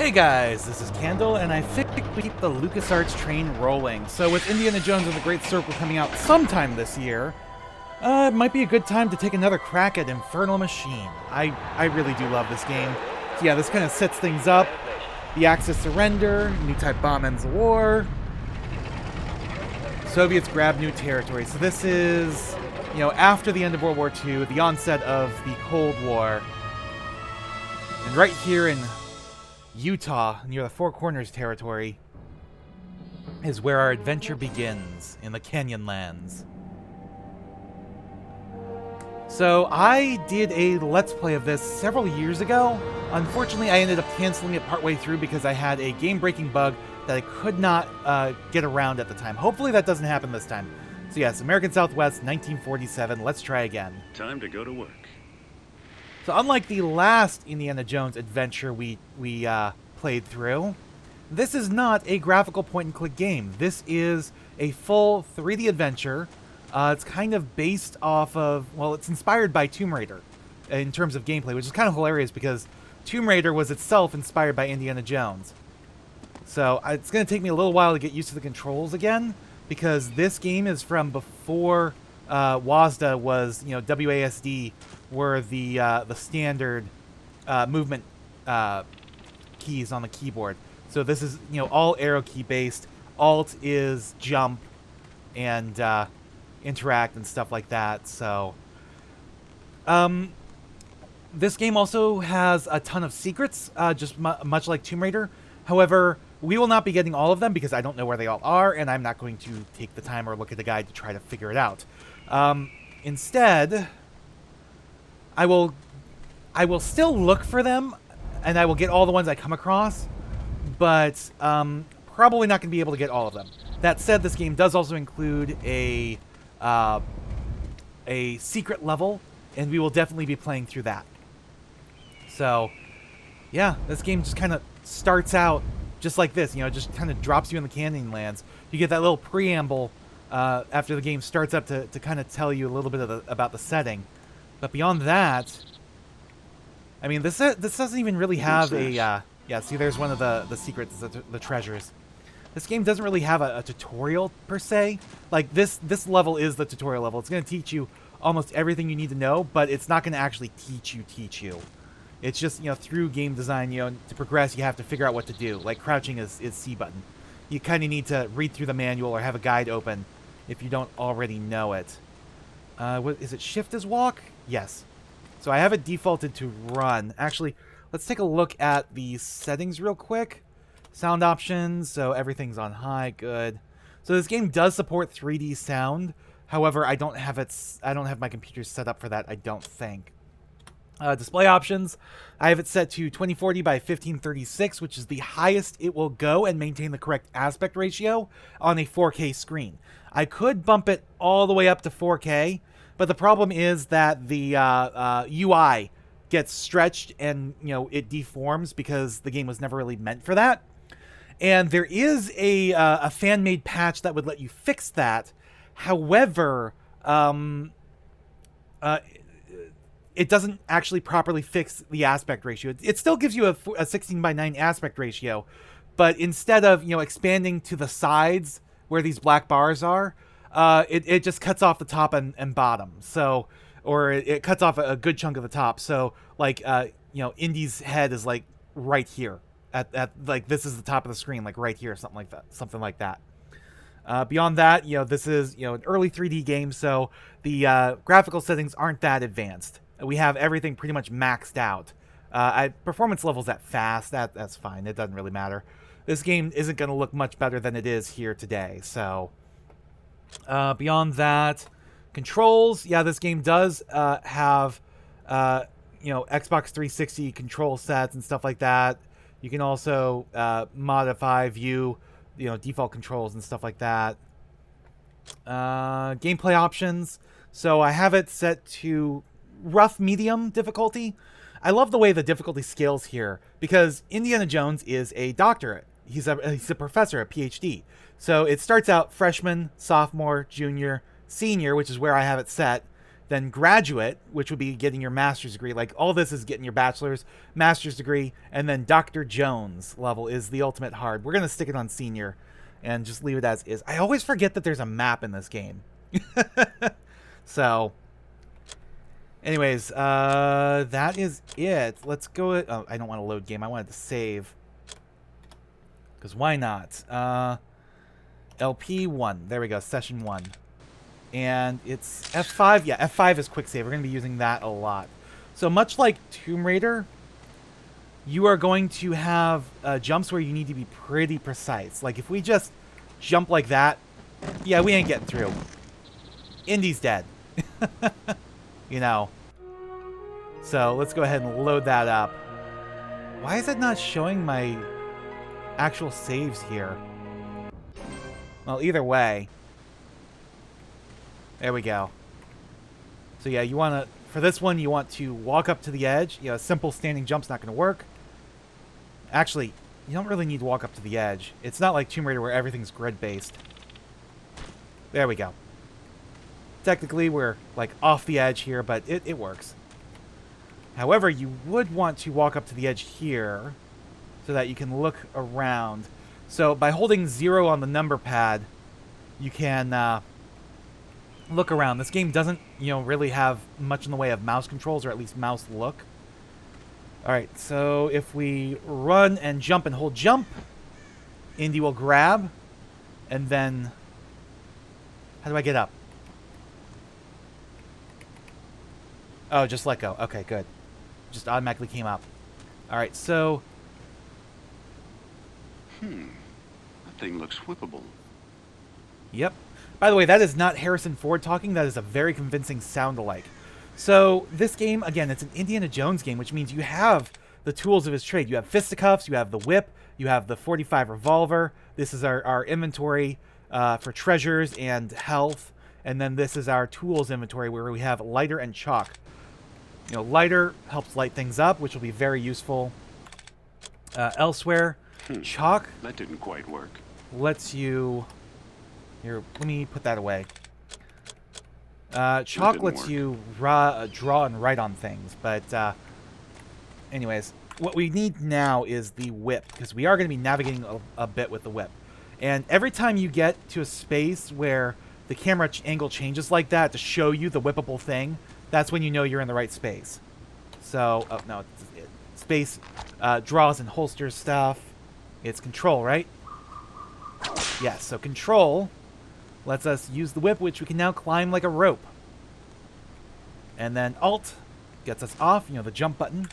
Hey guys, this is Candle, and I figured we keep the LucasArts train rolling. So with Indiana Jones and the Great Circle coming out sometime this year, it might be a good time to take another crack at Infernal Machine. I really do love this game. So yeah, this kind of sets things up. The Axis surrender, new type bomb ends the war. Soviets grab new territory. So this is, after the end of World War II, the onset of the Cold War. And right here in Utah, near the Four Corners territory, is where our adventure begins, in the Canyonlands. So, I did a Let's Play of this several years ago. Unfortunately, I ended up canceling it partway through because I had a game-breaking bug that I could not get around at the time. Hopefully that doesn't happen this time. So yes, American Southwest, 1947. Let's try again. Time to go to work. So unlike the last Indiana Jones adventure we played through, this is not a graphical point-and-click game. This is a full 3D adventure. It's kind of based off of, well, it's inspired by Tomb Raider in terms of gameplay, which is kind of hilarious because Tomb Raider was itself inspired by Indiana Jones. So it's going to take me a little while to get used to the controls again, because this game is from before WASD was, WASD were the standard movement keys on the keyboard. So this is, all arrow key based. Alt is jump and interact and stuff like that. So this game also has a ton of secrets, just much like Tomb Raider. However, we will not be getting all of them because I don't know where they all are, and I'm not going to take the time or look at the guide to try to figure it out. Instead, I will still look for them, and I will get all the ones I come across, but probably not going to be able to get all of them. That said, this game does also include a secret level, and we will definitely be playing through that. So, yeah, this game just kind of starts out just like this, just kind of drops you in the Canyonlands. You get that little preamble after the game starts up to kind of tell you a little bit about the setting. But beyond that, I mean, this doesn't even really have a... yeah, see, there's one of the secrets, the treasures. This game doesn't really have a tutorial, per se. Like, this level is the tutorial level. It's going to teach you almost everything you need to know, but it's not going to actually teach you. It's just, through game design, to progress, you have to figure out what to do. Like, crouching is C button. You kind of need to read through the manual or have a guide open if you don't already know it. What is it? Shift is walk? Yes. So I have it defaulted to run. Actually, let's take a look at the settings real quick. Sound options, so everything's on high, good. So this game does support 3D sound. However, I don't have my computer set up for that, I don't think. Display options, I have it set to 2040 by 1536, which is the highest it will go and maintain the correct aspect ratio on a 4K screen. I could bump it all the way up to 4K, but the problem is that the UI gets stretched and, it deforms because the game was never really meant for that. And there is a fan-made patch that would let you fix that. However, it doesn't actually properly fix the aspect ratio. It still gives you a 16:9 aspect ratio, but instead of, expanding to the sides where these black bars are, it just cuts off the top and bottom. So, or it cuts off a good chunk of the top. So, like, Indy's head is like right here at like, this is the top of the screen, like right here, something like that. Beyond that, this is, an early 3D game, so the graphical settings aren't that advanced. We have everything pretty much maxed out. Performance levels at fast, that's fine. It doesn't really matter. This game isn't going to look much better than it is here today. So, beyond that, controls. Yeah, this game does have, Xbox 360 control sets and stuff like that. You can also modify, view, default controls and stuff like that. Gameplay options. So I have it set to rough medium difficulty. I love the way the difficulty scales here because Indiana Jones is a doctorate. He's a professor, a PhD. So it starts out freshman, sophomore, junior, senior, which is where I have it set. then graduate, which would be getting your master's degree. Like, all this is getting your bachelor's, master's degree, and then Dr. Jones level is the ultimate hard. We're going to stick it on senior and just leave it as is. I always forget that there's a map in this game. So, anyways, that is it. Let's go. Oh, I don't want to load game. I wanted to save. Because why not? LP1. There we go. Session 1. And it's F5. Yeah, F5 is quick save. We're going to be using that a lot. So much like Tomb Raider, you are going to have jumps where you need to be pretty precise. Like, if we just jump like that, yeah, we ain't getting through. Indy's dead. You know. So let's go ahead and load that up. Why is it not showing my actual saves here? Well, either way. There we go. So yeah, you want to, for this one, you want to walk up to the edge. You know, a simple standing jump's not going to work. Actually, you don't really need to walk up to the edge. It's not like Tomb Raider where everything's grid-based. There we go. Technically, we're like off the edge here, but it works. However, you would want to walk up to the edge here so that you can look around. So by holding 0 on the number pad, you can look around. This game doesn't, really have much in the way of mouse controls, or at least mouse look. Alright, so if we run and jump and hold jump, Indy will grab, and then... How do I get up? Oh, just let go. Okay, good. Just automatically came up. Alright, so... That thing looks whippable. Yep. By the way, that is not Harrison Ford talking. That is a very convincing sound-alike. So, this game, again, it's an Indiana Jones game, which means you have the tools of his trade. You have fisticuffs, you have the whip, you have the .45 revolver. This is our inventory for treasures and health. And then this is our tools inventory where we have lighter and chalk. Lighter helps light things up, which will be very useful elsewhere. Chalk... That didn't quite work. Lets you... Here, let me put that away. Chalk lets you draw and write on things, but anyways, what we need now is the whip, because we are going to be navigating a bit with the whip. And every time you get to a space where the camera angle changes like that to show you the whippable thing, that's when you know you're in the right space. So, oh no, space draws and holsters stuff. It's control, right? Yes, so control lets us use the whip, which we can now climb like a rope. And then Alt gets us off, the jump button.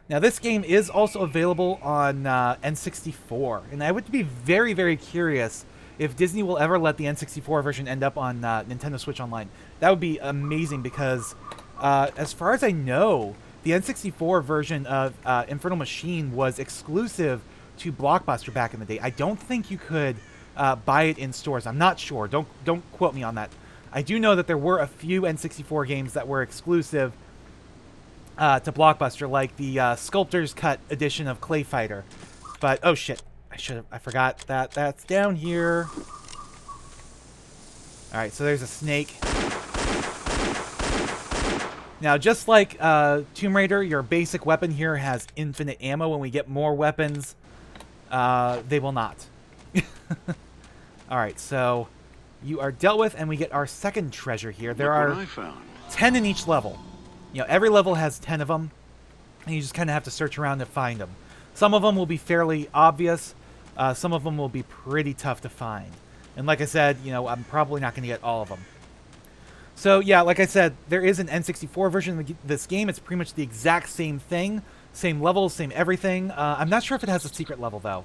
Now, this game is also available on N64, and I would be very, very curious if Disney will ever let the N64 version end up on Nintendo Switch Online. That would be amazing because, as far as I know, the N64 version of Infernal Machine was exclusive to Blockbuster back in the day. I don't think you could buy it in stores. I'm not sure. Don't quote me on that. I do know that there were a few N64 games that were exclusive to Blockbuster, like the Sculptor's Cut edition of Clay Fighter. But oh shit, I forgot that that's down here. All right, so there's a snake. Now, just like Tomb Raider, your basic weapon here has infinite ammo. When we get more weapons, they will not. Alright, so you are dealt with, and we get our second treasure here. There are 10 in each level. Every level has 10 of them, and you just kind of have to search around to find them. Some of them will be fairly obvious. Some of them will be pretty tough to find. And like I said, I'm probably not going to get all of them. So yeah, like I said, there is an N64 version of this game. It's pretty much the exact same thing. Same levels, same everything. I'm not sure if it has a secret level, though.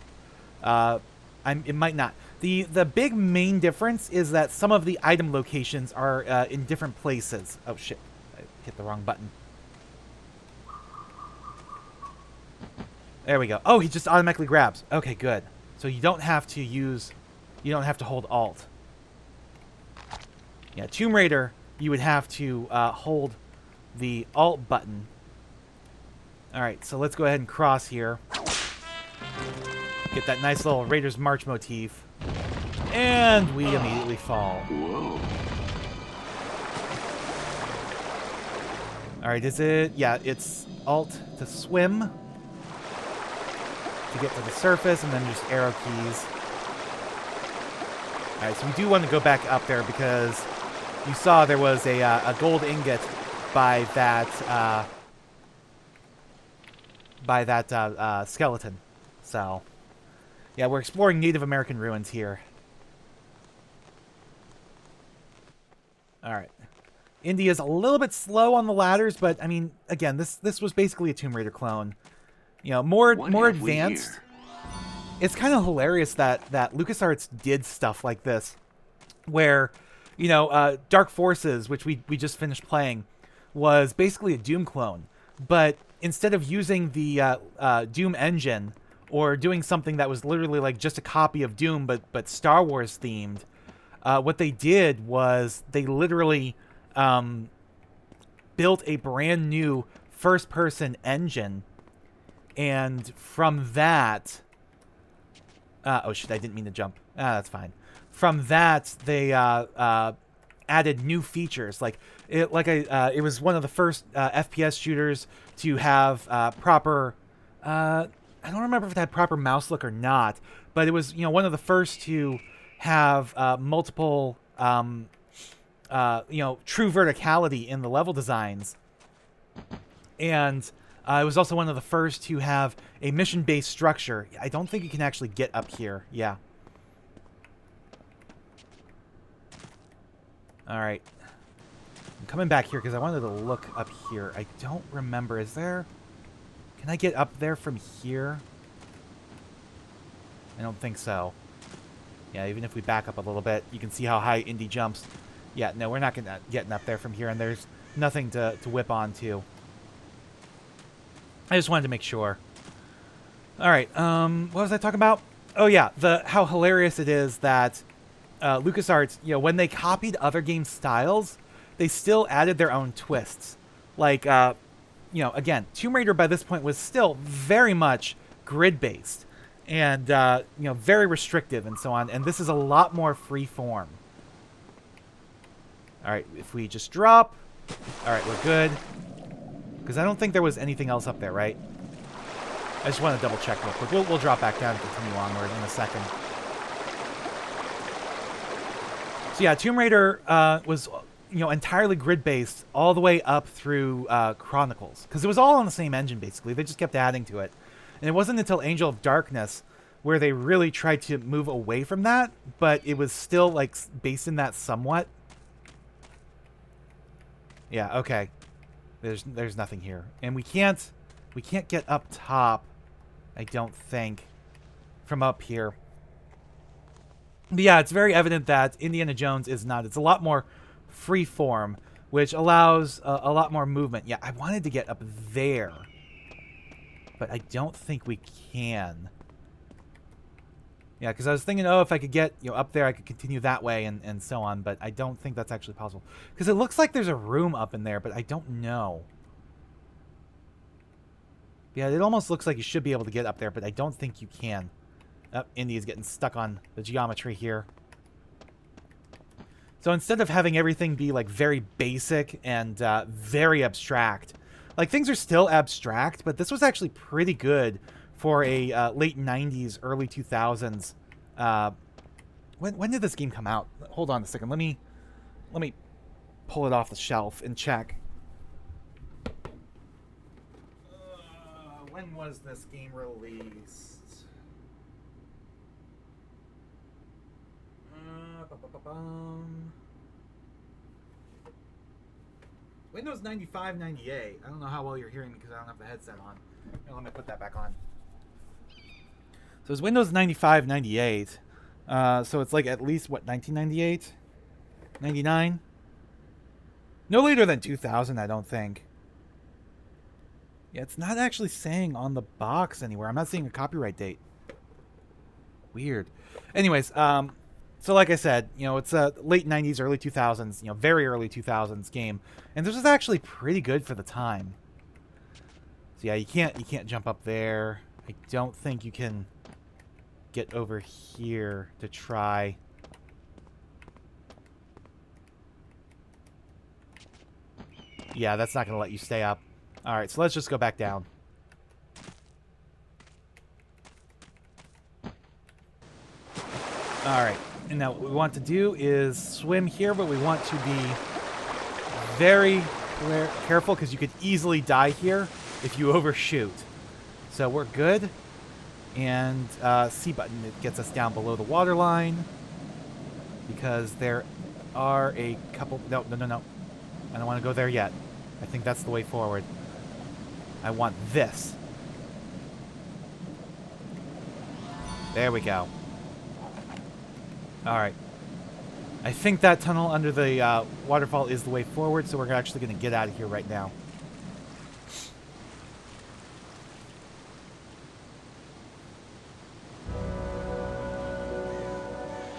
It might not. The big main difference is that some of the item locations are in different places. Oh shit, I hit the wrong button. There we go. Oh, he just automatically grabs. Okay, good. So you don't have to hold Alt. Yeah, Tomb Raider, you would have to hold the Alt button. Alright, so let's go ahead and cross here. Get that nice little Raiders March motif. And we immediately fall. Whoa. Alright, is it... Yeah, it's Alt to swim. To get to the surface, and then just arrow keys. Alright, so we do want to go back up there because you saw there was a gold ingot by that skeleton. So, yeah, we're exploring Native American ruins here. Alright. India's a little bit slow on the ladders, but I mean, again, this was basically a Tomb Raider clone. You know, more advanced. It's kind of hilarious that LucasArts did stuff like this, where, you know, Dark Forces, which we just finished playing, was basically a Doom clone, but instead of using the Doom engine or doing something that was literally like just a copy of Doom but Star Wars themed, what they did was they literally built a brand new first-person engine, and from that, oh shit, I didn't mean to jump. That's fine. From that, they added new features. Like it was one of the first FPS shooters to have proper. I don't remember if it had proper mouse look or not, but it was, you know, one of the first to have multiple you know, true verticality in the level designs. And it was also one of the first to have a mission-based structure. I don't think you can actually get up here. Yeah. Alright. I'm coming back here because I wanted to look up here. I don't remember. Is there... Can I get up there from here? I don't think so. Yeah, even if we back up a little bit, you can see how high Indy jumps. Yeah, no, we're not getting up there from here, and there's nothing to whip onto. I just wanted to make sure. All right, what was I talking about? Oh yeah, how hilarious it is that LucasArts, you know, when they copied other game styles, they still added their own twists. Like, you know, again, Tomb Raider by this point was still very much grid-based and, you know, very restrictive and so on. And this is a lot more free-form. All right, if we just drop. All right, we're good. Because I don't think there was anything else up there, right? I just want to double check real quick. We'll drop back down and continue onward in a second. So yeah, Tomb Raider was, you know, entirely grid-based all the way up through Chronicles. Because it was all on the same engine, basically. They just kept adding to it. And it wasn't until Angel of Darkness where they really tried to move away from that, but it was still, like, based in that somewhat. Yeah, okay. There's nothing here. And we can't get up top, I don't think, from up here. But yeah, it's very evident that Indiana Jones is not. It's a lot more free-form, which allows a lot more movement. Yeah, I wanted to get up there, but I don't think we can. Yeah, because I was thinking, oh, if I could get, you know, up there, I could continue that way and so on, but I don't think that's actually possible. Because it looks like there's a room up in there, but I don't know. Yeah, it almost looks like you should be able to get up there, but I don't think you can. Oh, Indy is getting stuck on the geometry here. So instead of having everything be, like, very basic and very abstract, like, things are still abstract, but this was actually pretty good for a late 90s, early 2000s. When did this game come out? Hold on a second. Let me pull it off the shelf and check. When was this game released? Windows 95, 98. I don't know how well you're hearing me because I don't have the headset on. Here, let me put that back on. So it's Windows 95, 98. So it's like at least, what, 1998? 99? No later than 2000, I don't think. Yeah, it's not actually saying on the box anywhere. I'm not seeing a copyright date. Weird. Anyways, so like I said, you know, it's a late 90s, early 2000s, you know, very early 2000s game. And this was actually pretty good for the time. So yeah, you can't jump up there. I don't think you can get over here to try. Yeah, that's not going to let you stay up. Alright, so let's just go back down. Alright, and now what we want to do is swim here, but we want to be very careful because you could easily die here if you overshoot. So we're good. And C button, it gets us down below the water line because there are a couple... No. I don't want to go there yet. I think that's the way forward. I want this. There we go. Alright. I think that tunnel under the waterfall is the way forward, so we're actually going to get out of here right now.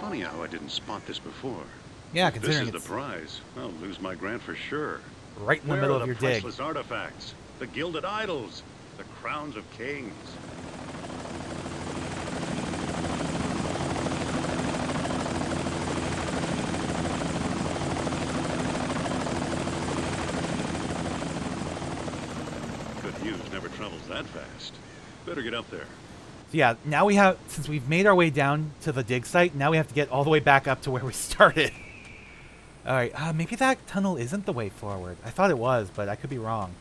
Funny how I didn't spot this before. Yeah, If this considering is the it's prize, I'll lose my grant for sure. right in the Where middle are of your the dig. priceless artifacts, the gilded idols, the crowns of kings? Good news never travels that fast. Better get up there. So yeah, now we have, since we've made our way down to the dig site, now we have to get all the way back up to where we started. Alright, maybe that tunnel isn't the way forward. I thought it was, but I could be wrong.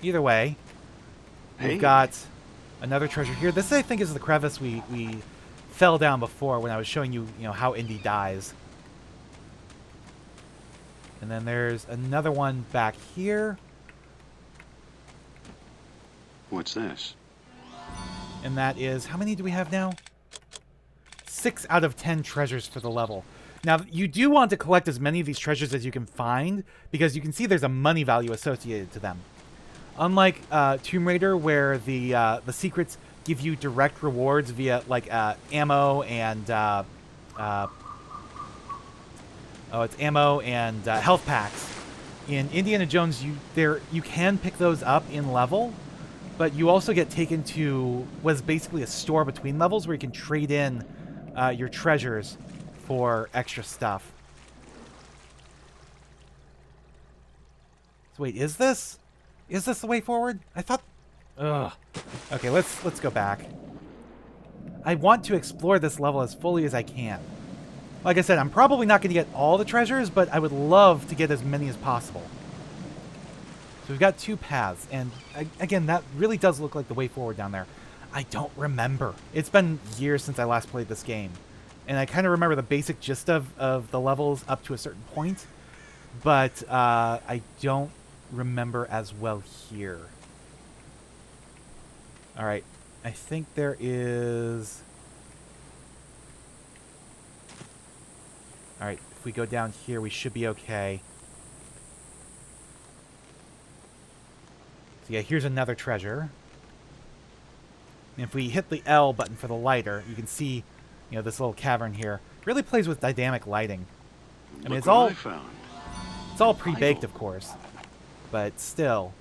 Either way, we've got another treasure here. This, I think, is the crevice we fell down before when I was showing you, how Indy dies. And then there's another one back here. What's this? And that is, how many do we have now? 6 out of 10 treasures for the level. Now, you do want to collect as many of these treasures as you can find, because you can see there's a money value associated to them. Unlike Tomb Raider, where the secrets give you direct rewards via, like, ammo and, it's ammo and health packs. In Indiana Jones, you can pick those up in level, but you also get taken to what is basically a store between levels where you can trade in your treasures for extra stuff. So wait, is this the way forward? I thought... Ugh. Okay, let's go back. I want to explore this level as fully as I can. Like I said, I'm probably not going to get all the treasures, but I would love to get as many as possible. So we've got 2 paths, and again, that really does look like the way forward down there. I don't remember. It's been years since I last played this game. And I kind of remember the basic gist of the levels up to a certain point, but I don't remember as well here. Alright, I think there is... Alright, if we go down here, we should be okay. So yeah, here's another treasure. And if we hit the L button for the lighter, you can see, this little cavern here. Really plays with dynamic lighting. I mean, it's all pre-baked, of course, but still,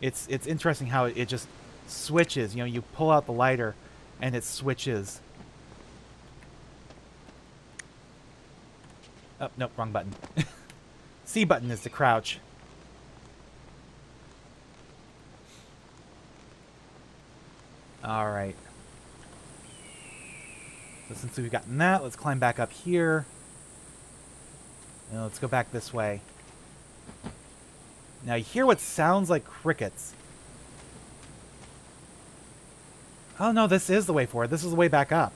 it's interesting how it just switches. You pull out the lighter, and it switches. Oh, nope, wrong button. C button is to crouch. Alright. So since we've gotten that, let's climb back up here. Now let's go back this way. Now you hear what sounds like crickets. Oh no, this is the way forward. This is the way back up.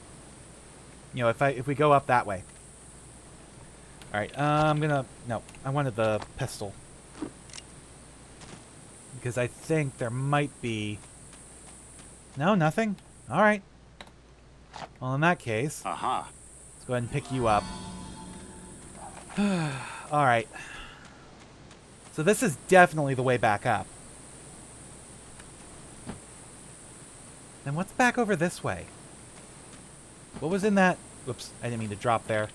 If we go up that way. Alright, no, I wanted the pistol. Because I think there might be... No, nothing? Alright. Well, in that case... Aha. Let's go ahead and pick you up. Alright. So this is definitely the way back up. Then what's back over this way? What was in that... Whoops, I didn't mean to drop there.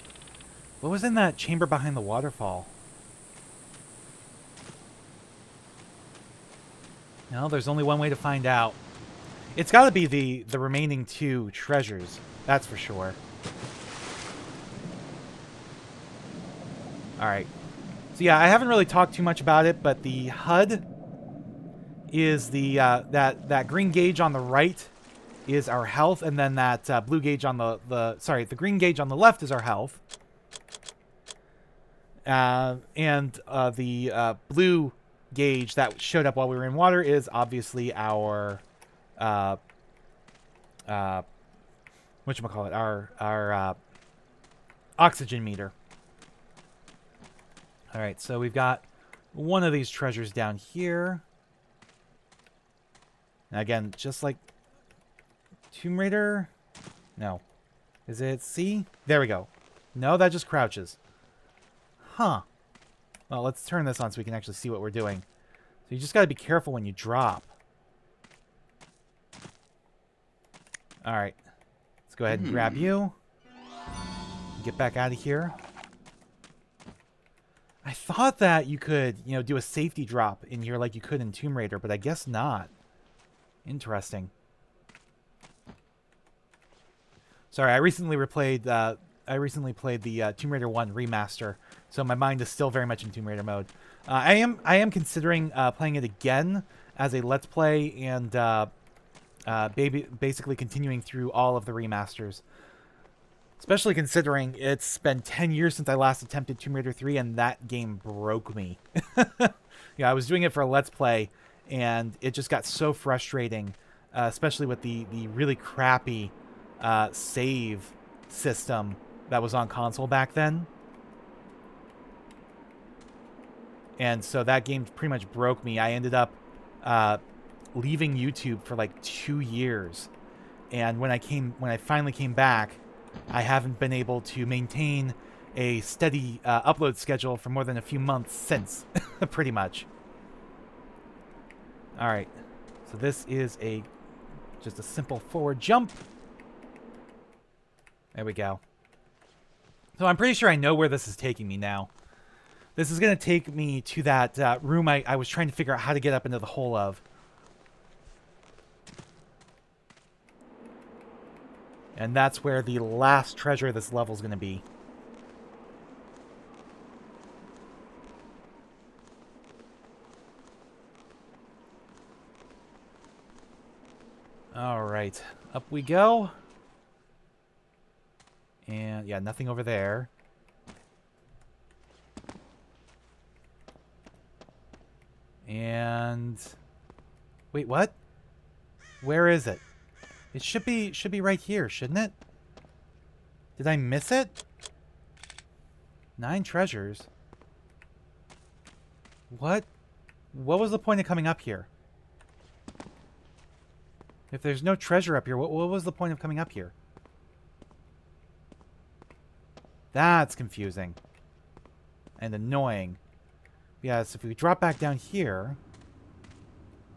What was in that chamber behind the waterfall? No, there's only one way to find out. It's got to be the remaining 2 treasures. That's for sure. Alright. So yeah, I haven't really talked too much about it, but the HUD is the that green gauge on the right is our health, and then that blue gauge on the green gauge on the left is our health, and the blue gauge that showed up while we were in water is obviously our whatchamacallit, our oxygen meter. All right, so we've got one of these treasures down here. And again, just like Tomb Raider. No. Is it C? There we go. No, that just crouches. Huh. Well, let's turn this on so we can actually see what we're doing. So you just got to be careful when you drop. All right. Let's go ahead and grab you. Get back out of here. I thought that you could, you know, do a safety drop in here like you could in Tomb Raider, but I guess not. Interesting. Sorry, I recently played the Tomb Raider 1 remaster, so my mind is still very much in Tomb Raider mode. I am considering playing it again as a Let's Play and basically continuing through all of the remasters. Especially considering it's been 10 years since I last attempted Tomb Raider 3, and that game broke me. Yeah, I was doing it for a Let's Play, and it just got so frustrating, especially with the really crappy save system that was on console back then. And so that game pretty much broke me. I ended up leaving YouTube for like 2 years. And when I finally came back, I haven't been able to maintain a steady upload schedule for more than a few months since, pretty much. All right, so this is just a simple forward jump. There we go. So I'm pretty sure I know where this is taking me now. This is going to take me to that room I was trying to figure out how to get up into the hole of. And that's where the last treasure of this level is going to be. All right, up we go. And yeah, nothing over there. And wait, what? Where is it? It should be right here, shouldn't it? Did I miss it? 9 treasures. What? What was the point of coming up here? If there's no treasure up here, what was the point of coming up here? That's confusing. And annoying. Yes, if we drop back down here,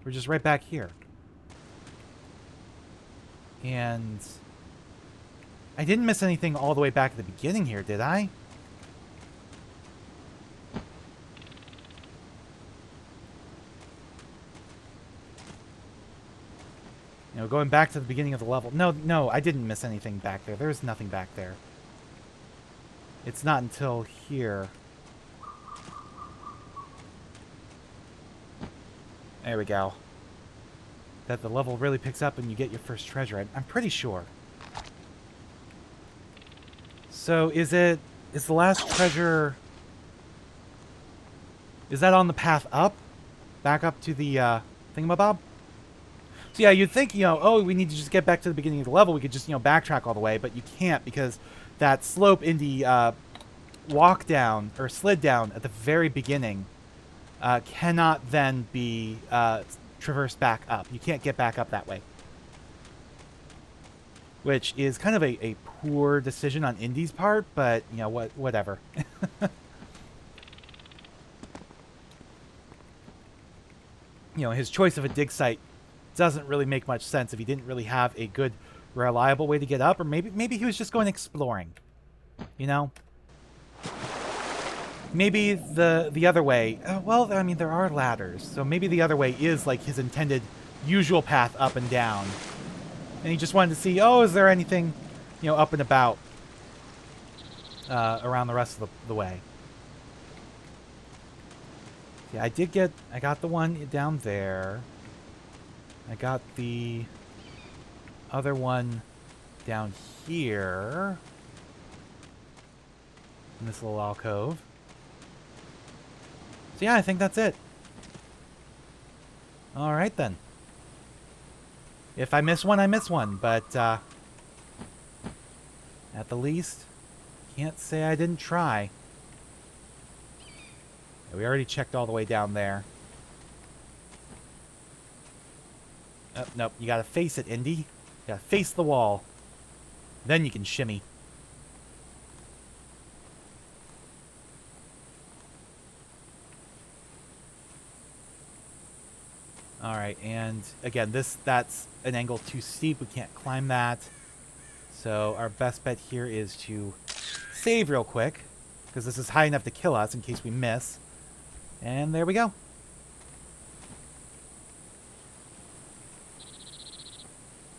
we're just right back here. And I didn't miss anything all the way back at the beginning here, did I? You know, going back to the beginning of the level. No, I didn't miss anything back there. There's nothing back there. It's not until here. There we go. That the level really picks up and you get your first treasure. I'm pretty sure. So is the last treasure... Is that on the path up? Back up to the thingamabob? So yeah, you'd think, you know, oh, we need to just get back to the beginning of the level. We could just, you know, backtrack all the way, but you can't because that slope in the walk down or slid down at the very beginning cannot then be traversed back up. You can't get back up that way. Which is kind of a poor decision on Indy's part, but, you know, whatever. You know, his choice of a dig site doesn't really make much sense if he didn't really have a good, reliable way to get up, or maybe he was just going exploring, you know? Maybe the other way, well, I mean, there are ladders, so maybe the other way is like his intended usual path up and down. And he just wanted to see, oh, is there anything, you know, up and about around the rest of the way. Yeah, I got the one down there. I got the other one down here. In this little alcove. So yeah, I think that's it. Alright then. If I miss one, I miss one. But, at the least, can't say I didn't try. Yeah, we already checked all the way down there. Oh, nope, you gotta face it, Indy. You gotta face the wall. Then you can shimmy. Alright, and again, that's an angle too steep. We can't climb that. So our best bet here is to save real quick, because this is high enough to kill us in case we miss. And there we go.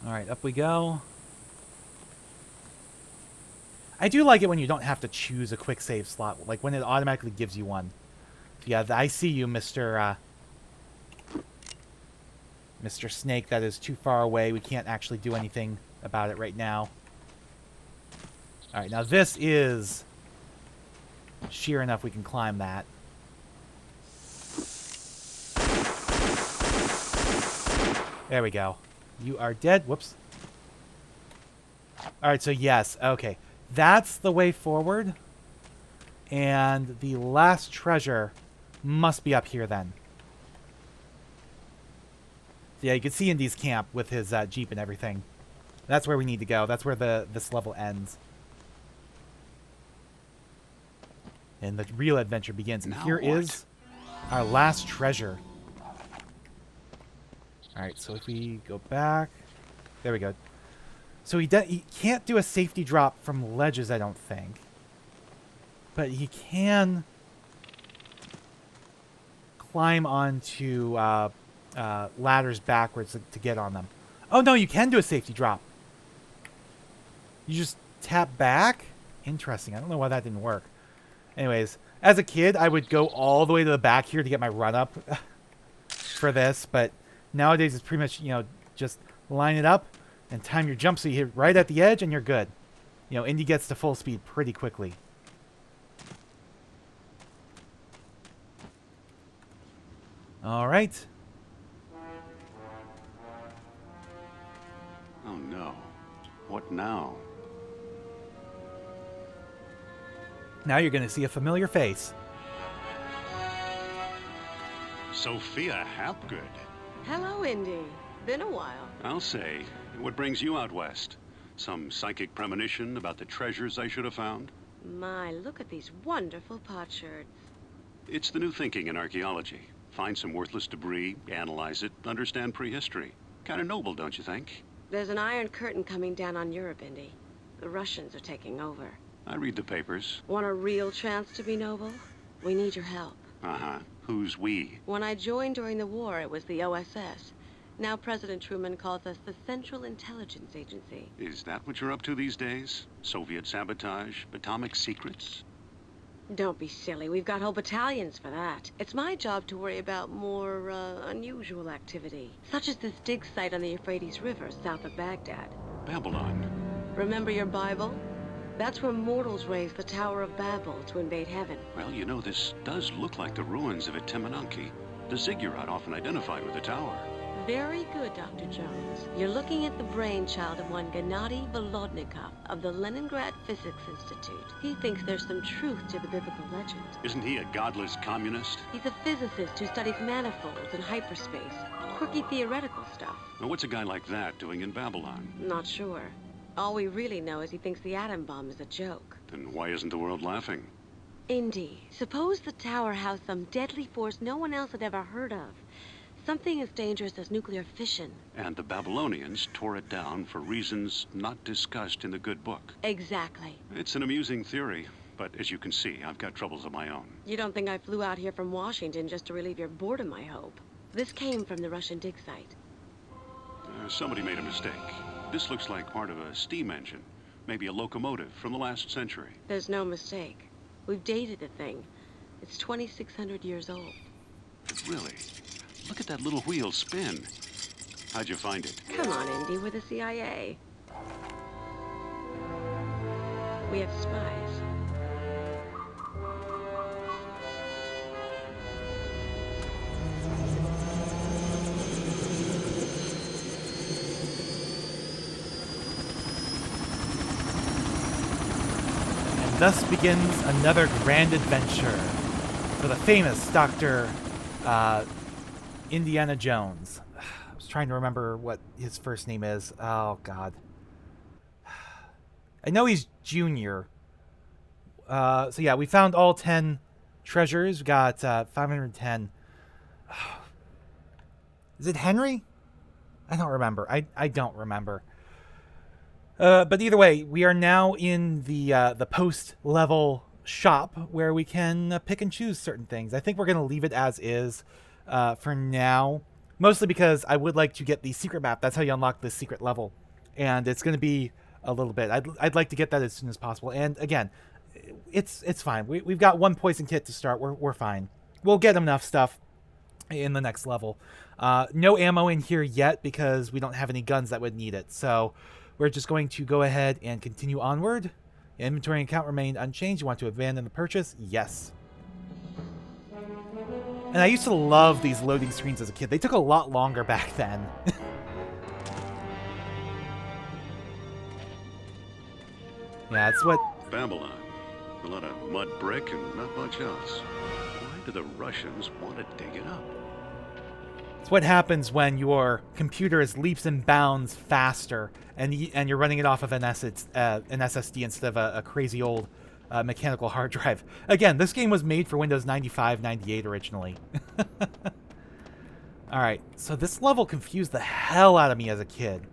Alright, up we go. I do like it when you don't have to choose a quick save slot, like when it automatically gives you one. Yeah, I see you, Mr. Mr. Snake. That is too far away. We can't actually do anything about it right now. Alright, now this is sheer enough we can climb that. There we go. You are dead. Whoops. Alright, so yes. Okay. That's the way forward. And the last treasure must be up here then. So yeah, you can see Indy's camp with his Jeep and everything. That's where we need to go. That's where this level ends. And the real adventure begins. And here is our last treasure. Alright, so if we go back... There we go. So he can't do a safety drop from ledges, I don't think. But he can climb onto ladders backwards to get on them. Oh, no, you can do a safety drop. You just tap back? Interesting. I don't know why that didn't work. Anyways, as a kid, I would go all the way to the back here to get my run-up for this. But nowadays, it's pretty much, just line it up and time your jump so you hit right at the edge and you're good. Indy gets to full speed pretty quickly. All right. Oh no. What now? Now you're going to see a familiar face. Sophia Hapgood. Hello, Indy. Been a while. I'll say. What brings you out west? Some psychic premonition about the treasures I should have found? My, look at these wonderful potsherds. It's the new thinking in archaeology. Find some worthless debris, analyze it, understand prehistory. Kind of noble, don't you think? There's an iron curtain coming down on Europe, Indy. The Russians are taking over. I read the papers. Want a real chance to be noble? We need your help. Uh-huh. Who's we? When I joined during the war, it was the OSS. Now President Truman calls us the Central Intelligence Agency. Is that what you're up to these days? Soviet sabotage? Atomic secrets? Don't be silly. We've got whole battalions for that. It's my job to worry about more, unusual activity. Such as this dig site on the Euphrates River, south of Baghdad. Babylon. Remember your Bible? That's where mortals raised the Tower of Babel to invade heaven. Well, this does look like the ruins of Itimenanki, the ziggurat often identified with the tower. Very good, Dr. Jones. You're looking at the brainchild of one Gennady Volodnikov of the Leningrad Physics Institute. He thinks there's some truth to the biblical legend. Isn't he a godless communist? He's a physicist who studies manifolds and hyperspace. Quirky theoretical stuff. Now, what's a guy like that doing in Babylon? Not sure. All we really know is he thinks the atom bomb is a joke. Then why isn't the world laughing? Indy, suppose the tower housed some deadly force no one else had ever heard of. Something as dangerous as nuclear fission. And the Babylonians tore it down for reasons not discussed in the good book. Exactly. It's an amusing theory, but as you can see, I've got troubles of my own. You don't think I flew out here from Washington just to relieve your boredom, I hope. This came from the Russian dig site. Somebody made a mistake. This looks like part of a steam engine. Maybe a locomotive from the last century. There's no mistake. We've dated the thing. It's 2,600 years old. Really? Look at that little wheel spin. How'd you find it? Come on, Indy, we're the CIA. We have spies. And thus begins another grand adventure for the famous Dr. Indiana Jones. I was trying to remember what his first name is. Oh, God. I know he's Junior. So yeah, we found all 10 treasures. We got 510. Is it Henry? I don't remember. I don't remember. But either way, we are now in the post-level shop where we can pick and choose certain things. I think we're going to leave it as is for now. Mostly because I would like to get the secret map. That's how you unlock this secret level. And it's going to be a little bit. I'd like to get that as soon as possible. And again, it's fine. We've got one poison kit to start. We're fine. We'll get enough stuff in the next level. No ammo in here yet because we don't have any guns that would need it. So we're just going to go ahead and continue onward. Inventory and account remained unchanged. You want to abandon the purchase? Yes. And I used to love these loading screens as a kid. They took a lot longer back then. Yeah, it's what... Babylon. A lot of mud brick and not much else. Why do the Russians want to dig it up? It's what happens when your computer is leaps and bounds faster, and you're running it off of an SSD instead of a crazy old mechanical hard drive. Again, this game was made for Windows 95, 98 originally. Alright, so this level confused the hell out of me as a kid.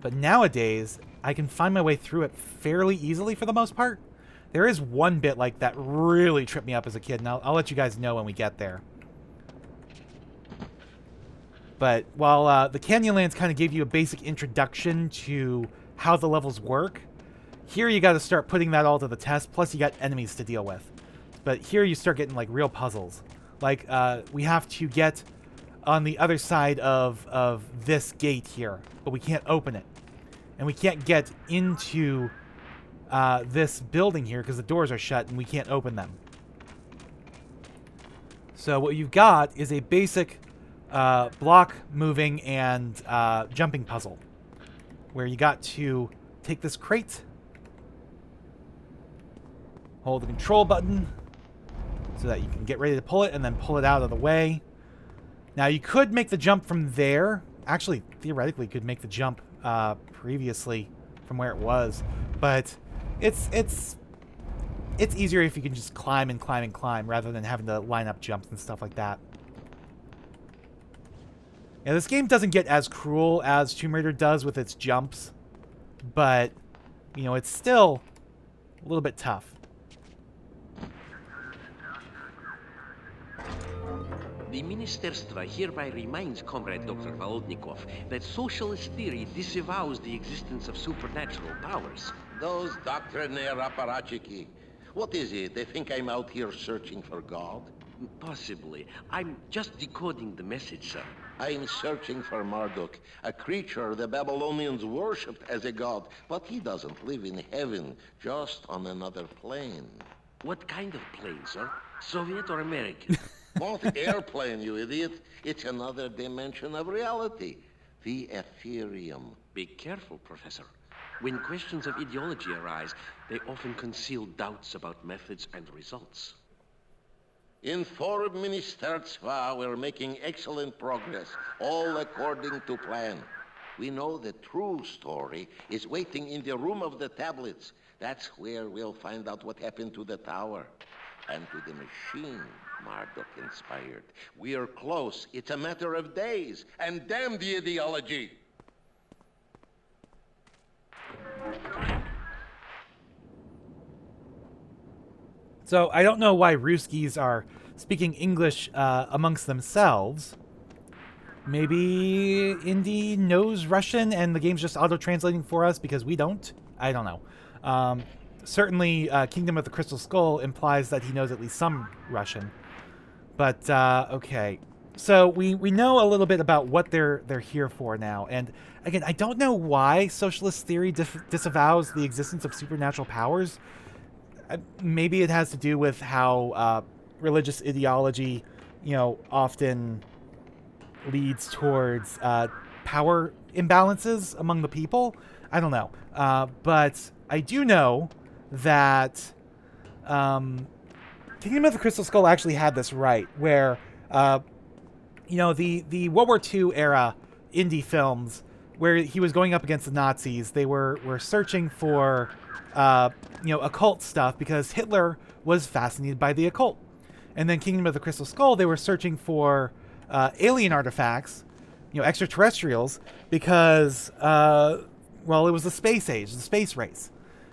But nowadays, I can find my way through it fairly easily for the most part. There is one bit like that really tripped me up as a kid, and I'll let you guys know when we get there. But while the Canyonlands kind of gave you a basic introduction to how the levels work, here you got to start putting that all to the test, plus you got enemies to deal with. But here you start getting like real puzzles. Like we have to get on the other side of this gate here, but we can't open it. And we can't get into this building here because the doors are shut and we can't open them. So what you've got is a basic block moving and jumping puzzle where you got to take this crate, hold the control button so that you can get ready to pull it and then pull it out of the way. Now you could make the jump from there. Actually, theoretically, could make the jump previously from where it was, but it's easier if you can just climb and climb and climb rather than having to line up jumps and stuff like that. Yeah, this game doesn't get as cruel as Tomb Raider does with its jumps, but you know, it's still a little bit tough. The Ministerstva hereby reminds Comrade Dr. Volodnikov that socialist theory disavows the existence of supernatural powers. Those doctrinaire apparatchiki. What is it? They think I'm out here searching for God? Possibly. I'm just decoding the message, sir. I'm searching for Marduk, a creature the Babylonians worshipped as a god, but he doesn't live in heaven, just on another plane. What kind of plane, sir? Soviet or American? Not airplane, you idiot. It's another dimension of reality. The Ethereum. Be careful, Professor. When questions of ideology arise, they often conceal doubts about methods and results. In Foreign Ministerstva, we're making excellent progress, all according to plan. We know the true story is waiting in the room of the tablets. That's where we'll find out what happened to the tower and to the machine Marduk inspired. We are close. It's a matter of days. And damn the ideology! So I don't know why Ruskies are speaking English amongst themselves. Maybe Indy knows Russian and the game's just auto-translating for us because we don't? I don't know. Certainly, Kingdom of the Crystal Skull implies that he knows at least some Russian. But okay, so we know a little bit about what they're here for now, and again, I don't know why socialist theory disavows the existence of supernatural powers. Maybe it has to do with how religious ideology, often leads towards power imbalances among the people. I don't know, but I do know that. Kingdom of the Crystal Skull actually had this right, where, the World War II era indie films, where he was going up against the Nazis, they were searching for, occult stuff because Hitler was fascinated by the occult. And then Kingdom of the Crystal Skull, they were searching for alien artifacts, extraterrestrials, because, it was the space age, the space race.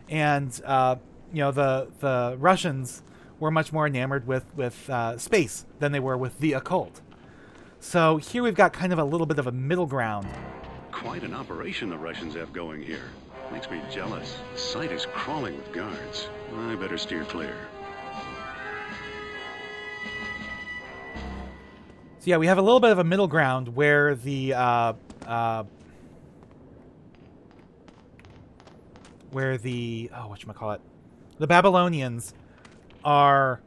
And, the Russians were much more enamored with space than they were with the occult. So here we've got kind of a little bit of a middle ground. Quite an operation the Russians have going here. Makes me jealous. The site is crawling with guards. I better steer clear. So yeah, we have a little bit of a middle ground where the whatchamacallit, the Babylonians are,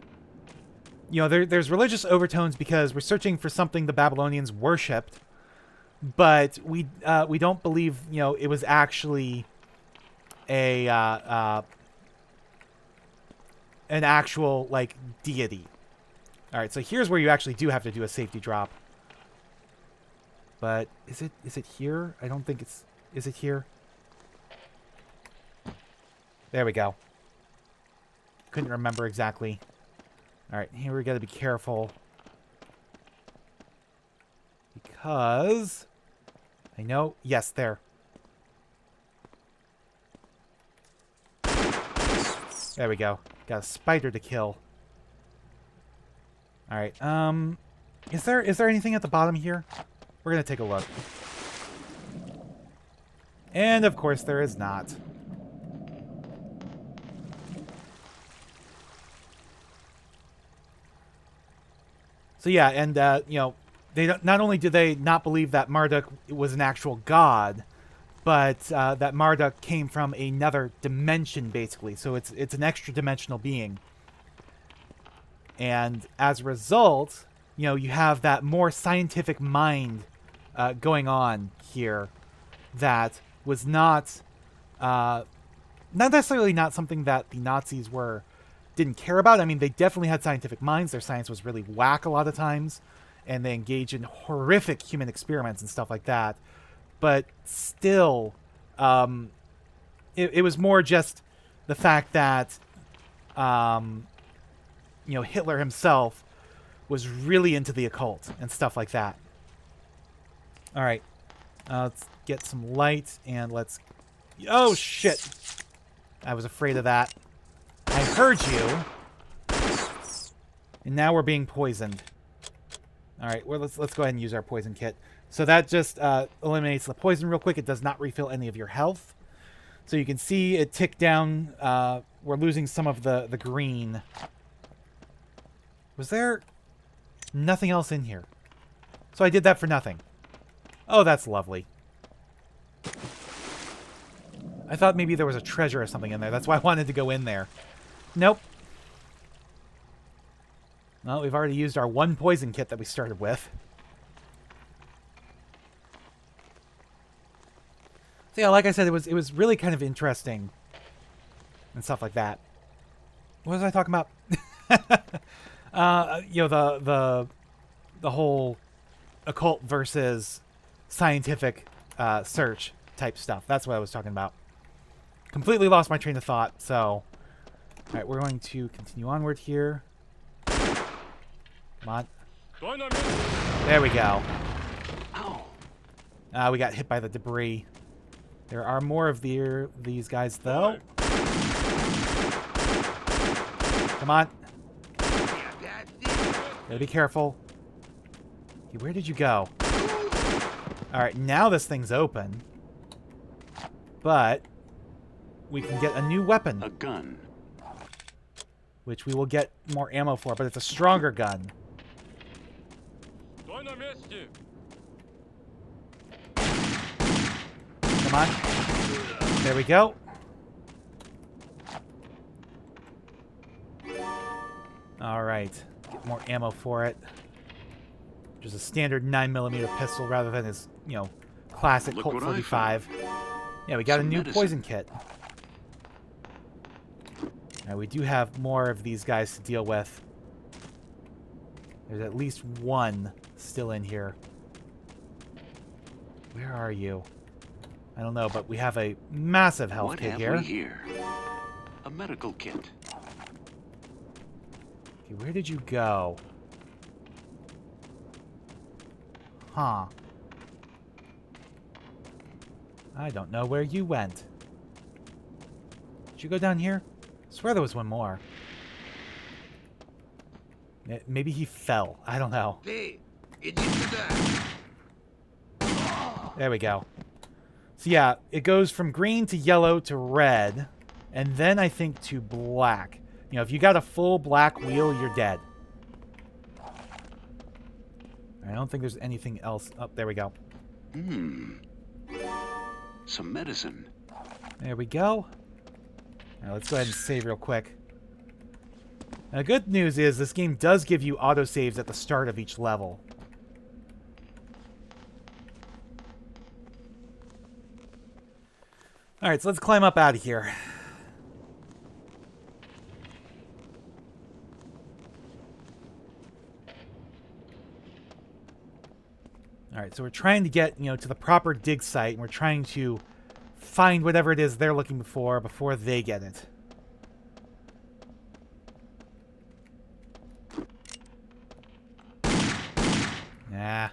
there's religious overtones because we're searching for something the Babylonians worshipped, but we don't believe, it was actually an actual, like, deity. All right, so here's where you actually do have to do a safety drop. But is it here? I don't think it's... Is it here? There we go. Couldn't remember exactly. All right, here we got to be careful. Because... I know... Yes, there. There we go. Got a spider to kill. All right. Is there anything at the bottom here? We're gonna take a look. And of course there is not. So yeah, and they don't, not only do they not believe that Marduk was an actual god, but that Marduk came from another dimension, basically. So it's an extra dimensional being. And as a result, you have that more scientific mind going on here that was not necessarily not something that the Nazis didn't care about. I mean, they definitely had scientific minds. Their science was really whack a lot of times, and they engage in horrific human experiments and stuff like that. But still, it was more just the fact that Hitler himself was really into the occult and stuff like that. All right, let's get some light and let's... Oh, shit. I was afraid of that. I heard you. And now we're being poisoned. All right, well, let's go ahead and use our poison kit. So that just eliminates the poison real quick. It does not refill any of your health. So you can see it tick down. We're losing some of the green. Was there nothing else in here? So I did that for nothing. Oh, that's lovely. I thought maybe there was a treasure or something in there. That's why I wanted to go in there. Nope. Well, we've already used our one poison kit that we started with. So yeah, like I said, it was really kind of interesting and stuff like that. What was I talking about? The whole occult versus scientific search type stuff. That's what I was talking about. Completely lost my train of thought. So, all right, we're going to continue onward here. Come on. There we go. We got hit by the debris. There are more of these guys, though. Come on. Gotta be careful. Okay, where did you go? Alright, now this thing's open. But we can get a new weapon. A gun. Which we will get more ammo for, but it's a stronger gun. Come on. There we go. All right. Get more ammo for it. Just a standard 9mm pistol rather than his, you know, classic Look Colt what I 45. Yeah, we got a Some new medicine. poison kit. Now, we do have more of these guys to deal with. There's at least one still in here. Where are you? I don't know, but we have a massive health What kit have here. we here? A medical kit. Okay, where did you go? Huh. I don't know where you went. Did you go down here? I swear there was one more. Maybe he fell. I don't know. There we go. So yeah, it goes from green to yellow to red, and then I think to black. You know, if you got a full black wheel, you're dead. I don't think there's anything else. Oh, there we go. Some medicine. There we go. Now let's go ahead and save real quick. Now, the good news is this game does give you autosaves at the start of each level. Alright, so let's climb up out of here. Alright, so we're trying to get, you know, to the proper dig site, and we're trying to find whatever it is they're looking for before they get it. Nah.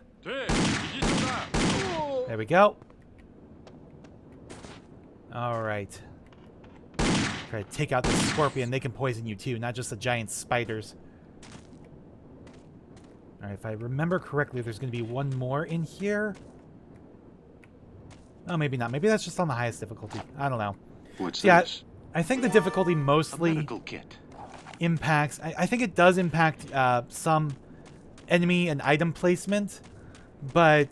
There we go. Alright. Try to take out the scorpion. They can poison you too, not just the giant spiders. Alright, if I remember correctly, there's going to be one more in here. Oh, maybe not. Maybe that's just on the highest difficulty. I don't know. What's Yeah, this? I think the difficulty A mostly medical kit. impacts... I think it does impact some enemy and item placement, but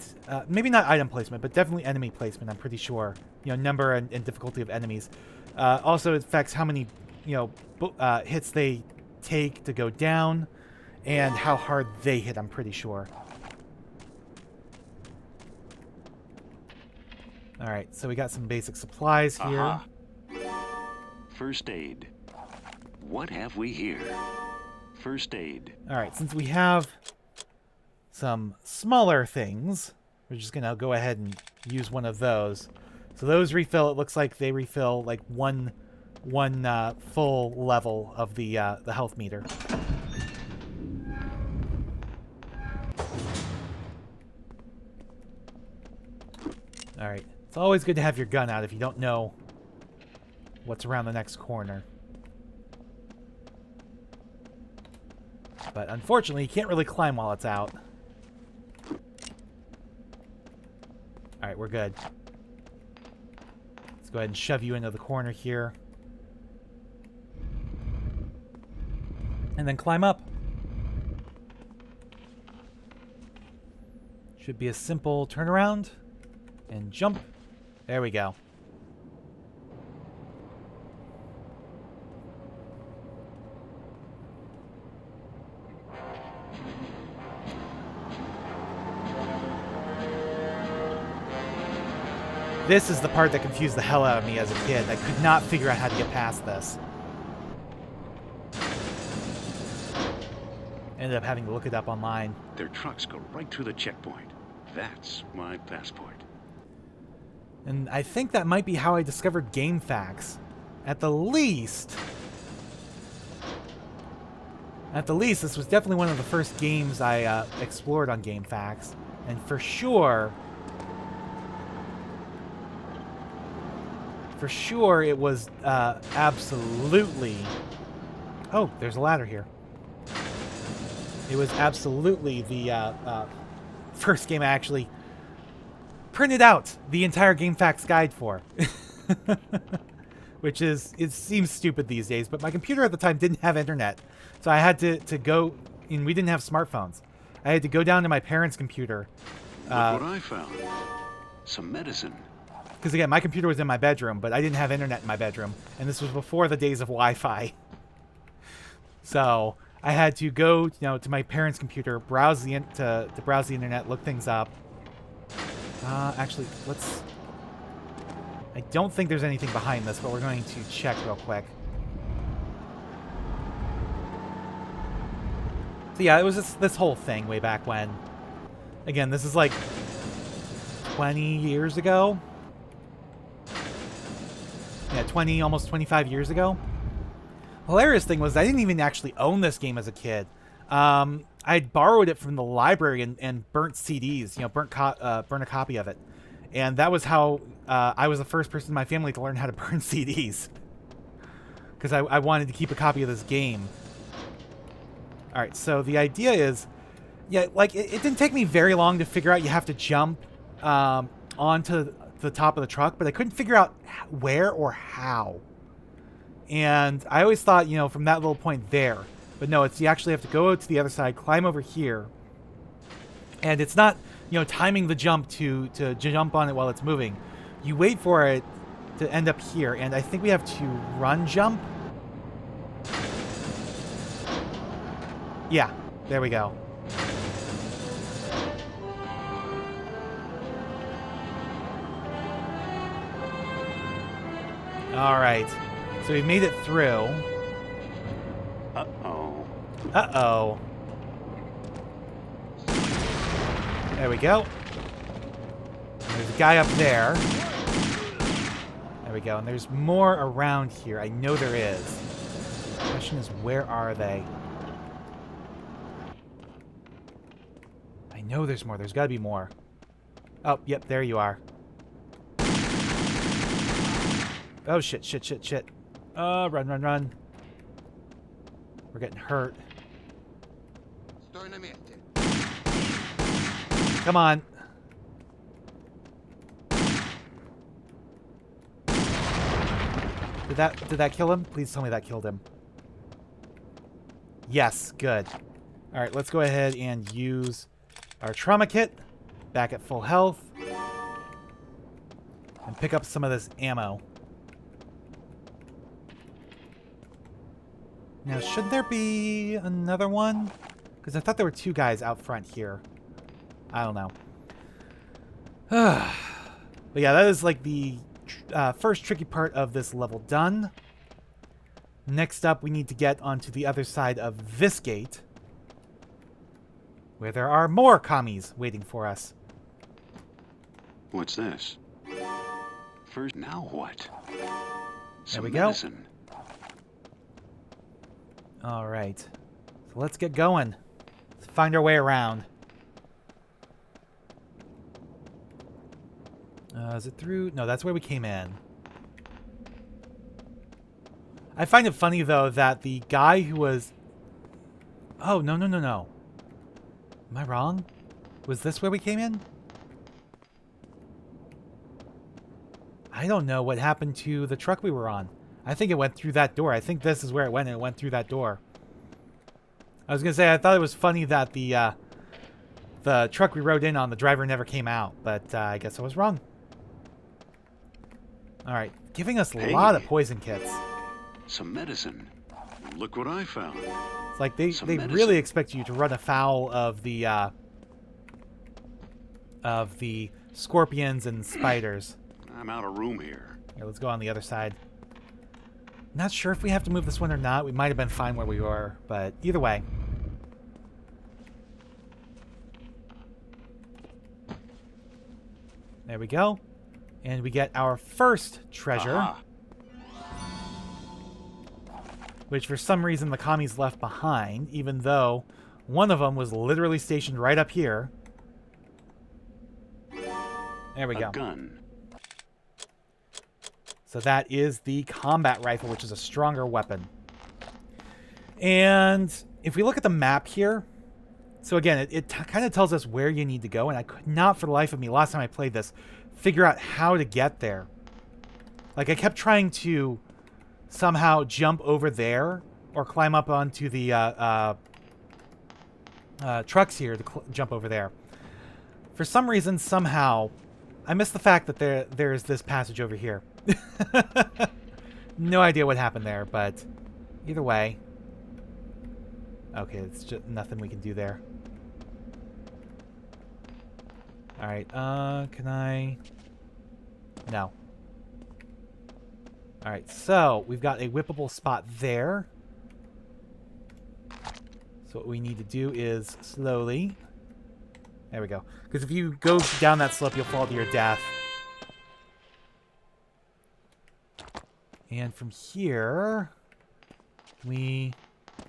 maybe not item placement, but definitely enemy placement, I'm pretty sure. You know, number and difficulty of enemies. Also, it affects how many, you know, hits they take to go down, and how hard they hit, I'm pretty sure. Alright, so we got some basic supplies here. Aha. First aid. What have we here? First aid. Alright, since we have some smaller things, we're just going to go ahead and use one of those. So those refill, it looks like they refill like one full level of the health meter. Alright, it's always good to have your gun out if you don't know what's around the next corner. But unfortunately, you can't really climb while it's out. Alright, we're good. Let's go ahead and shove you into the corner here. And then climb up. Should be a simple turnaround. And jump. There we go. This is the part that confused the hell out of me as a kid. I could not figure out how to get past this. Ended up having to look it up online. Their trucks go right through the checkpoint. That's my passport. And I think that might be how I discovered GameFAQs. At the least, this was definitely one of the first games I explored on GameFAQs. And for sure, it was absolutely... Oh, there's a ladder here. It was absolutely the first game I actually printed out the entire GameFAQs guide for. Which is, it seems stupid these days, but my computer at the time didn't have internet. So I had to go, and we didn't have smartphones. I had to go down to my parents' computer. Look what I found. Some medicine. Because again, my computer was in my bedroom, but I didn't have internet in my bedroom. And this was before the days of Wi-Fi. So I had to go, to my parents' computer, browse to browse the internet, look things up. Actually, let's... I don't think there's anything behind this, but we're going to check real quick. So yeah, it was this whole thing way back when. Again, this is like 20 years ago. Yeah, 20, almost 25 years ago. Hilarious thing was I didn't even actually own this game as a kid. I'd borrowed it from the library and burnt CDs, burnt a copy of it. And that was how I was the first person in my family to learn how to burn CDs. Because I wanted to keep a copy of this game. Alright, so the idea is, yeah, like, it didn't take me very long to figure out you have to jump onto the top of the truck, but I couldn't figure out where or how. And I always thought, from that little point there. But no, you actually have to go to the other side, climb over here. And it's not, timing the jump to jump on it while it's moving. You wait for it to end up here, and I think we have to run jump. Yeah, there we go. Alright, so we made it through. Uh-oh. Uh-oh. There we go. There's a guy up there. There we go. And there's more around here. I know there is. The question is, where are they? I know there's more. There's got to be more. Oh, yep, there you are. Oh, shit, shit, shit, shit. Run, run, run. We're getting hurt. Come on. Did that kill him? Please tell me that killed him. Yes, good. Alright, let's go ahead and use our trauma kit. Back at full health. And pick up some of this ammo. Now, should there be another one? Because I thought there were two guys out front here. I don't know. But yeah, that is like the first tricky part of this level done. Next up, we need to get onto the other side of this gate, where there are more commies waiting for us. What's this? First, now what? There we go. Medicine. Alright. So let's get going. Let's find our way around. Is it through? No, that's where we came in. I find it funny, though, that the guy who was... Oh, no, no, no, no. Am I wrong? Was this where we came in? I don't know what happened to the truck we were on. I think it went through that door. I think this is where it went, and it went through that door. I was going to say, I thought it was funny that the truck we rode in on, the driver never came out, but I guess I was wrong. Alright, giving us a lot of poison kits. Some medicine. Look what I found. It's like they really expect you to run afoul of the scorpions and spiders. I'm out of room here. Here, let's go on the other side. Not sure if we have to move this one or not. We might have been fine where we were, but either way. There we go. And we get our first treasure. Aha. Which for some reason the commies left behind, even though one of them was literally stationed right up here. There we go. A gun. So that is the combat rifle, which is a stronger weapon. And if we look at the map here, so again, it kind of tells us where you need to go, and I could not for the life of me, last time I played this, figure out how to get there. Like, I kept trying to somehow jump over there, or climb up onto the trucks here to jump over there. For some reason, somehow, I missed the fact that there's this passage over here. No idea what happened there, but either way. Okay, it's just nothing we can do there. Alright, can I... No. Alright, so we've got a whippable spot there. So what we need to do is slowly... There we go. Because if you go down that slope, you'll fall to your death. And from here... we...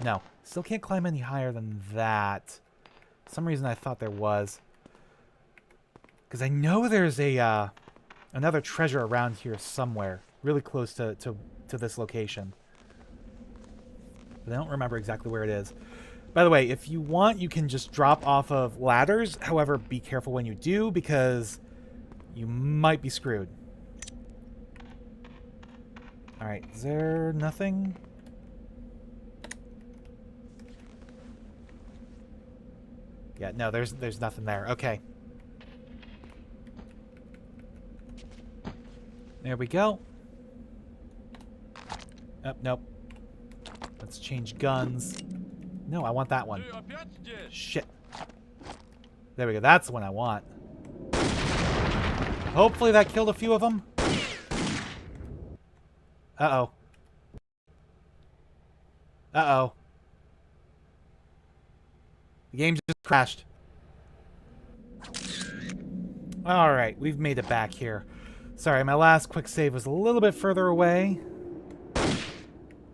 No. Still can't climb any higher than that. For some reason I thought there was. Because I know there's a another treasure around here somewhere. Really close to this location. But I don't remember exactly where it is. By the way, if you want, you can just drop off of ladders. However, be careful when you do, because you might be screwed. Alright, is there nothing? Yeah, no, there's nothing there. Okay. There we go. Oh, nope. Let's change guns. No, I want that one. Shit. There we go. That's the one I want. Hopefully that killed a few of them. Uh-oh. Uh-oh. The game just crashed. Alright, we've made it back here. Sorry, my last quick save was a little bit further away.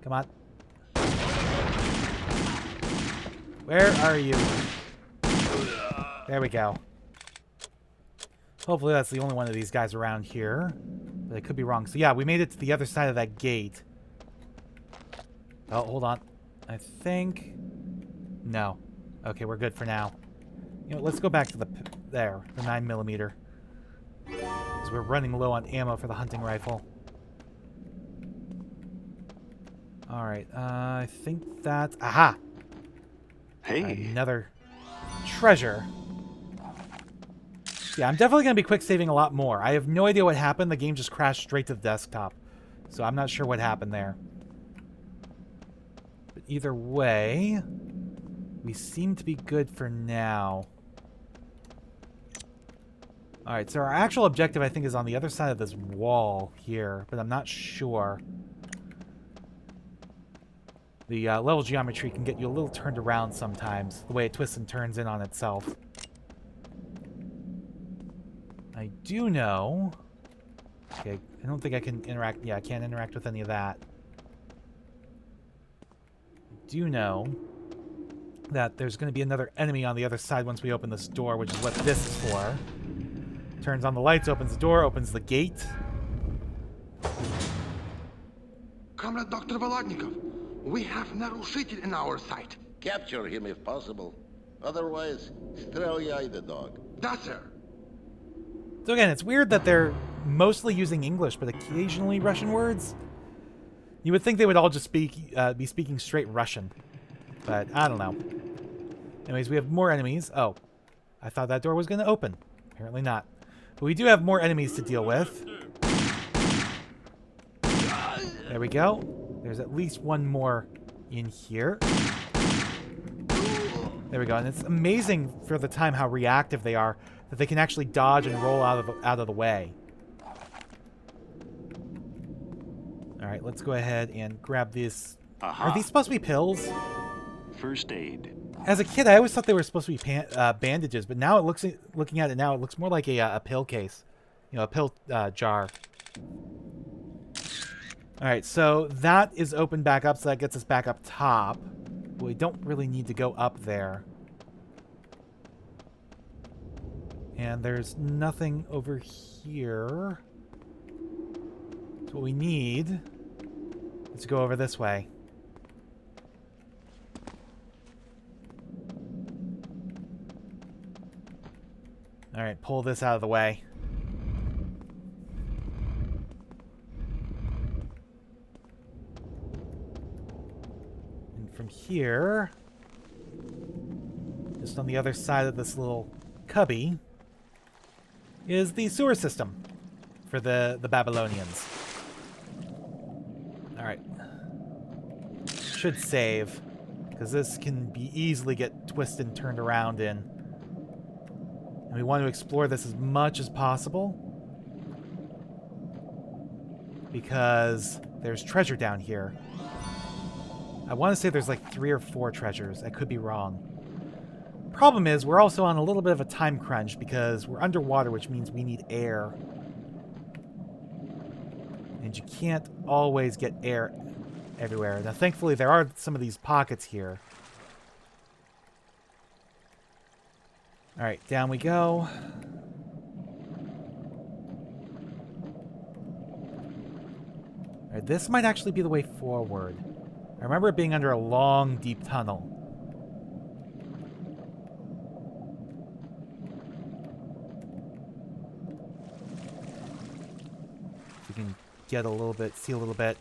Come on. Where are you? There we go. Hopefully that's the only one of these guys around here. But I could be wrong. So yeah, we made it to the other side of that gate. Oh, hold on. I think... No. Okay, we're good for now. You know, let's go back to the 9mm. Because we're running low on ammo for the hunting rifle. Alright, I think that's... Aha! Hey. Another treasure. Yeah, I'm definitely going to be quick saving a lot more. I have no idea what happened. The game just crashed straight to the desktop. So I'm not sure what happened there. But either way... we seem to be good for now. Alright, so our actual objective, I think, is on the other side of this wall here, but I'm not sure. The level geometry can get you a little turned around sometimes, the way it twists and turns in on itself. I do know... Okay, I don't think I can interact... Yeah, I can't interact with any of that. I do know... that there's going to be another enemy on the other side once we open this door, which is what this is for. Turns on the lights, opens the door, opens the gate. Comrade Dr. Volodnikov, we have Narushитель in our sight. Capture him if possible. Otherwise, stреляй the dog. Da, sir. So again, it's weird that they're mostly using English, but occasionally Russian words. You would think they would all just be speaking straight Russian. But I don't know. Anyways, we have more enemies. Oh, I thought that door was going to open. Apparently not. But we do have more enemies to deal with. There we go. There's at least one more in here. There we go. And it's amazing for the time how reactive they are, that they can actually dodge and roll out of the way. All right, let's go ahead and grab these. Aha. Are these supposed to be pills? First aid. As a kid, I always thought they were supposed to be bandages, but now looking at it now, it looks more like a pill case. You know, a pill jar. Alright, so that is opened back up, so that gets us back up top. But we don't really need to go up there. And there's nothing over here. So what we need is to go over this way. Alright, pull this out of the way. And from here... just on the other side of this little cubby, is the sewer system for the Babylonians. Alright. Should save, because this can be easily get twisted and turned around in. And we want to explore this as much as possible, because there's treasure down here. I want to say there's like 3 or 4 treasures. I could be wrong. Problem is, we're also on a little bit of a time crunch because we're underwater, which means we need air. And you can't always get air everywhere. Now, thankfully, there are some of these pockets here. Alright, down we go. Alright, this might actually be the way forward. I remember it being under a long, deep tunnel. So we can get a little bit, see a little bit.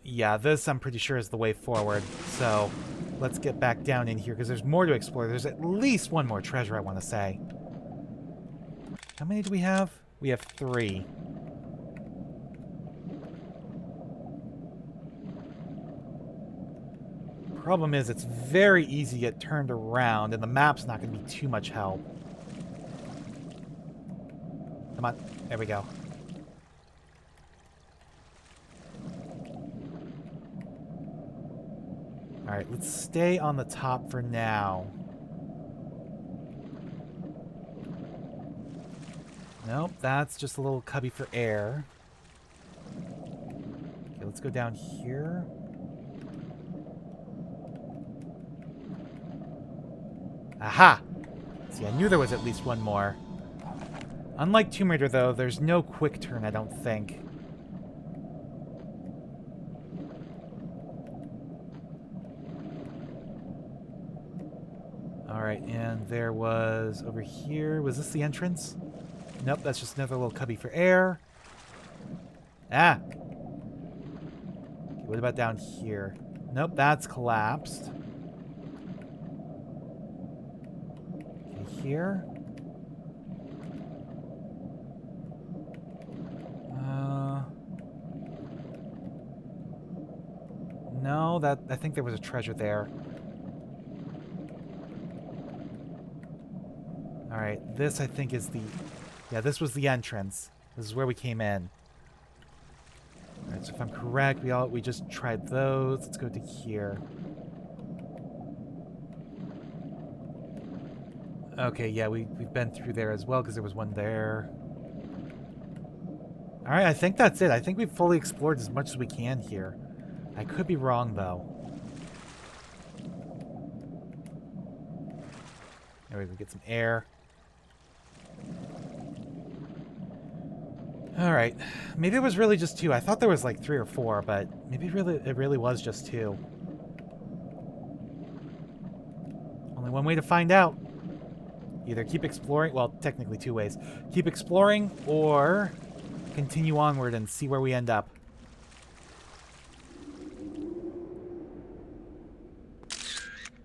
Yeah, this I'm pretty sure is the way forward. So let's get back down in here because there's more to explore. There's at least one more treasure, I want to say. How many do we have? We have 3. Problem is, it's very easy to get turned around, and the map's not going to be too much help. Come on. There we go. Alright, let's stay on the top for now. Nope, that's just a little cubby for air. Okay, let's go down here. Aha! See, I knew there was at least one more. Unlike Tomb Raider, though, there's no quick turn, I don't think. Alright, and there was over here. Was this the entrance? Nope, that's just another little cubby for air. Ah! Okay, what about down here? Nope, that's collapsed. Okay, here. No, I think there was a treasure there. Alright, this I think is the... Yeah, this was the entrance. This is where we came in. Alright, so if I'm correct, we just tried those. Let's go to here. Okay, yeah, we've been through there as well, because there was one there. Alright, I think that's it. I think we've fully explored as much as we can here. I could be wrong, though. There we go, get some air. Alright. Maybe it was really just 2. I thought there was like 3 or 4, but maybe it really was just 2. Only one way to find out. Either keep exploring, well, technically 2 ways. Keep exploring, or continue onward and see where we end up.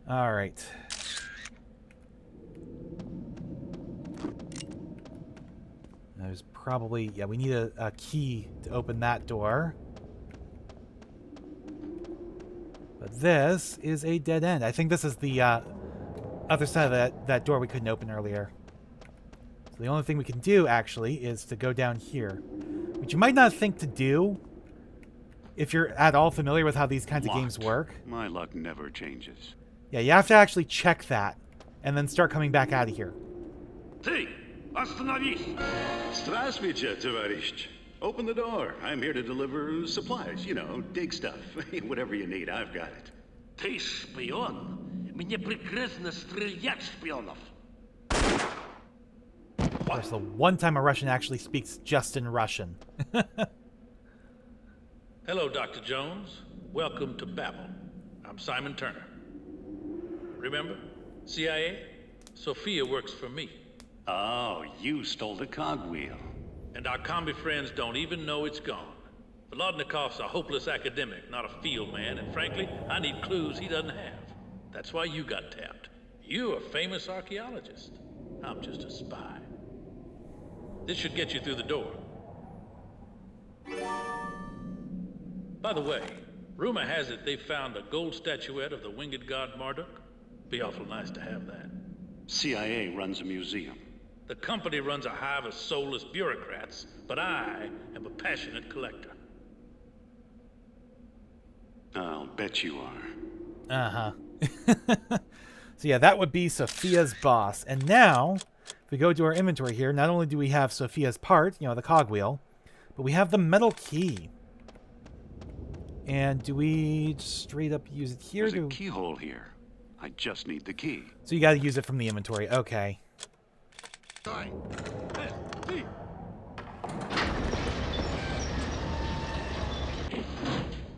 Alright. There's probably... Yeah, we need a key to open that door. But this is a dead end. I think this is the other side of that door we couldn't open earlier. So the only thing we can do, actually, is to go down here. Which you might not think to do if you're at all familiar with how these kinds of games work. My luck never changes. Yeah, you have to actually check that and then start coming back out of here. Hey, остановись! Здравствуйте, товарищ. Open the door. I'm here to deliver supplies. You know, dig stuff. Whatever you need, I've got it. Ты шпион? Мне прекрасно стрелять шпионов. That's the one time a Russian actually speaks just in Russian. Hello, Dr. Jones. Welcome to Babel. I'm Simon Turner. Remember? CIA? Sophia works for me. Oh, you stole the cogwheel. And our combi friends don't even know it's gone. Volodnikov's a hopeless academic, not a field man, and frankly, I need clues he doesn't have. That's why you got tapped. You're a famous archaeologist. I'm just a spy. This should get you through the door. By the way, rumor has it they found a gold statuette of the winged god Marduk. Be awful nice to have that. CIA runs a museum. The company runs a hive of soulless bureaucrats, but I am a passionate collector. I'll bet you are. Uh-huh. So yeah, that would be Sophia's boss. And now, if we go to our inventory here, not only do we have Sophia's part, you know, the cogwheel, but we have the metal key. And do we straight up use it here? There's a keyhole here. I just need the key. So you got to use it from the inventory. Okay. Time.